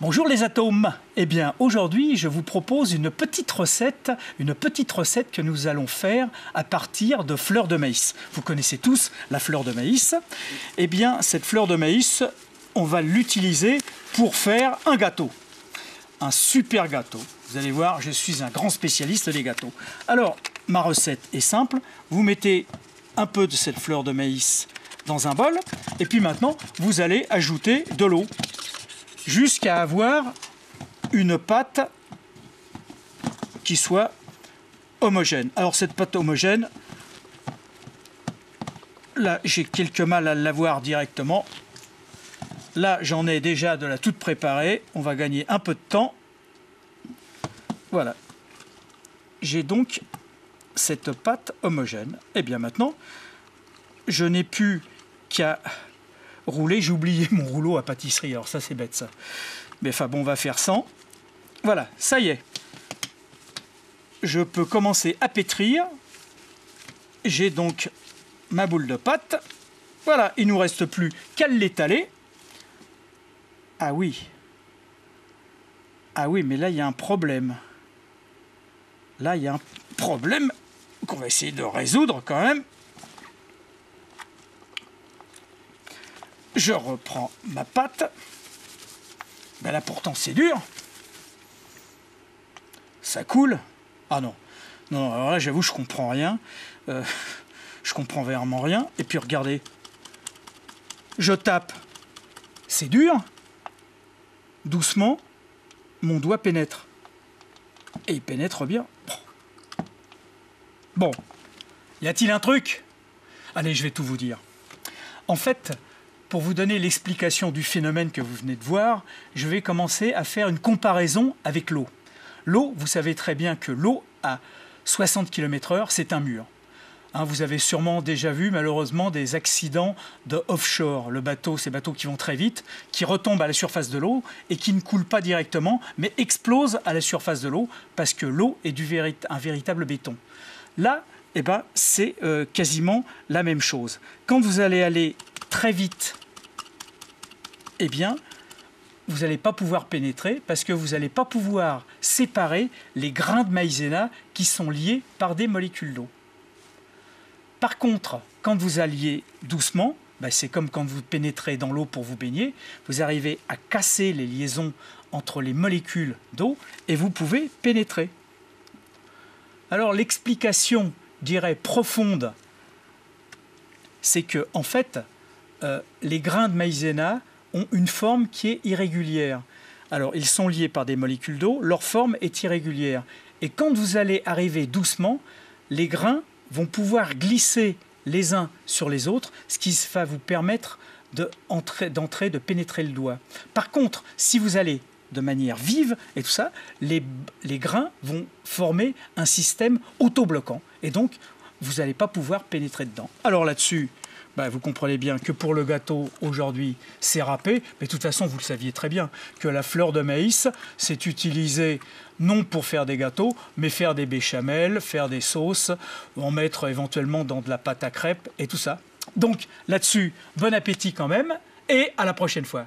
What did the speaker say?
Bonjour les atomes. Eh bien aujourd'hui je vous propose une petite recette que nous allons faire à partir de fleurs de maïs. Vous connaissez tous la fleur de maïs. Eh bien cette fleur de maïs, on va l'utiliser pour faire un gâteau. Un super gâteau. Vous allez voir, je suis un grand spécialiste des gâteaux. Alors ma recette est simple. Vous mettez un peu de cette fleur de maïs dans un bol et puis maintenant vous allez ajouter de l'eau jusqu'à avoir une pâte qui soit homogène. Alors cette pâte homogène, là j'ai quelques mal à l'avoir directement. Là j'en ai déjà de la toute préparée, on va gagner un peu de temps. Voilà. J'ai donc cette pâte homogène. Et bien maintenant, je n'ai plus qu'à rouler. J'ai oublié mon rouleau à pâtisserie, alors ça c'est bête ça. Mais enfin bon, on va faire sans. Voilà, ça y est. Je peux commencer à pétrir. J'ai donc ma boule de pâte. Voilà, il ne nous reste plus qu'à l'étaler. Ah oui. Ah oui, mais là il y a un problème. Là il y a un problème qu'on va essayer de résoudre quand même. Je reprends ma pâte. Ben là pourtant c'est dur. Ça coule. Ah non. Non, alors là j'avoue je comprends rien. Je comprends vraiment rien. Et puis regardez. Je tape. C'est dur. Doucement, mon doigt pénètre. Et il pénètre bien. Bon. Y a-t-il un truc? Allez, je vais tout vous dire. En fait, pour vous donner l'explication du phénomène que vous venez de voir, je vais commencer à faire une comparaison avec l'eau. L'eau, vous savez très bien que l'eau à 60 km/h, c'est un mur. Hein, vous avez sûrement déjà vu malheureusement des accidents de offshore. Le bateau, ces bateaux qui vont très vite, qui retombent à la surface de l'eau et qui ne coulent pas directement, mais explosent à la surface de l'eau parce que l'eau est un véritable béton. Là, eh ben, c'est quasiment la même chose. Quand vous allez aller très vite, eh bien, vous n'allez pas pouvoir pénétrer parce que vous n'allez pas pouvoir séparer les grains de maïzena qui sont liés par des molécules d'eau. Par contre, quand vous alliez doucement, ben c'est comme quand vous pénétrez dans l'eau pour vous baigner, vous arrivez à casser les liaisons entre les molécules d'eau et vous pouvez pénétrer. Alors l'explication, je dirais, profonde, c'est que en fait, les grains de maïzena ont une forme qui est irrégulière. Alors, ils sont liés par des molécules d'eau, leur forme est irrégulière. Et quand vous allez arriver doucement, les grains vont pouvoir glisser les uns sur les autres, ce qui va vous permettre de pénétrer le doigt. Par contre, si vous allez de manière vive et tout ça, les grains vont former un système auto-bloquant. Et donc, vous n'allez pas pouvoir pénétrer dedans. Alors là-dessus, ben, vous comprenez bien que pour le gâteau, aujourd'hui, c'est râpé. Mais de toute façon, vous le saviez très bien, que la fleur de maïs, c'est utilisé non pour faire des gâteaux, mais faire des béchamels, faire des sauces, en mettre éventuellement dans de la pâte à crêpes et tout ça. Donc là-dessus, bon appétit quand même, et à la prochaine fois.